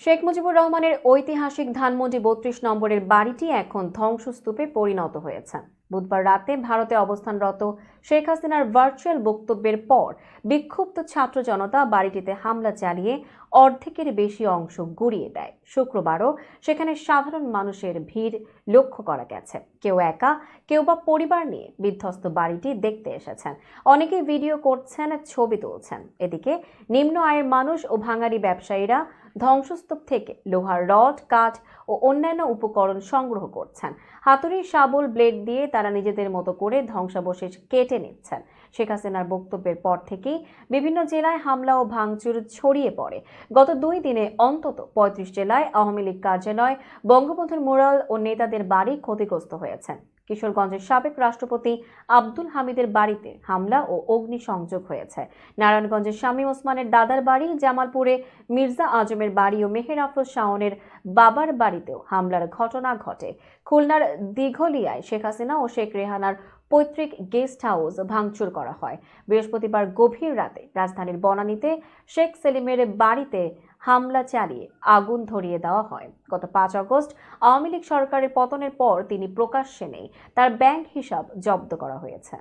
শেখ মুজিবুর রহমানের ঐতিহাসিক ধানমন্ডি ৩২ নম্বরের বাড়িটি এখন ধ্বংসস্তূপে পরিণত হয়েছে। বুধবার রাতে ভারতে অবস্থানরত শেখ হাসিনার ভার্চুয়াল বক্তব্যের পর বিক্ষুব্ধ ছাত্র জনতা বাড়িটিতে হামলা চালিয়ে অর্ধেকের বেশি অংশ গুঁড়িয়ে দেয়। শুক্রবারও সেখানে সাধারণ মানুষের ভিড় লক্ষ্য করা গেছে। কেউ একা, কেউ বা পরিবার নিয়ে বিধ্বস্ত বাড়িটি দেখতে এসেছেন। অনেকেই ভিডিও করছেন, ছবি তুলছেন। এদিকে নিম্ন আয়ের মানুষ ও ভাঙারি ব্যবসায়ীরা ধ্বংসস্তূপ থেকে লোহার রড, কাঠ ও অন্যান্য উপকরণ সংগ্রহ করছেন। হাতুড়ি, শাবল, ব্লেড দিয়ে তারা নিজেদের মতো করে ধ্বংসাবশেষ কেটে নিচ্ছেন। শেখ হাসিনার বক্তব্যের পর থেকেই বিভিন্ন জেলায় হামলা ও ভাঙচুর ছড়িয়ে পড়ে। গত 2 দিনে অন্তত 35 জেলায় আওয়ামী লীগ কার্যালয়, বঙ্গবন্ধুর মুরাল ও নেতাদের বাড়ি ক্ষতিগ্রস্ত হয়েছে। কিশোরগঞ্জের সাবেক রাষ্ট্রপতি আব্দুল হামিদের বাড়িতে হামলা ও অগ্নিসংযোগ হয়েছে। নারায়ণগঞ্জের শামীম ওসমানের দাদার বাড়ি, জামালপুরে মির্জা আজমের বাড়ি ও মেহের আফরোজ শাওনের বাবার বাড়িতেও হামলার ঘটনা ঘটে। খুলনার দিঘলিয়ায় শেখ হাসিনা ও শেখ রেহানার পৈতৃক গেস্ট হাউস ভাঙচুর করা হয়। বৃহস্পতিবার গভীর রাতে রাজধানীর বনানীতে শেখ সেলিমের বাড়িতে হামলা চালিয়ে আগুন ধরিয়ে দেওয়া হয়। গত 5 আগস্ট আওয়ামী লীগ সরকারের পতনের পর তিনি প্রকাশ্যে নেই, তার ব্যাংক হিসাব জব্দ করা হয়েছে।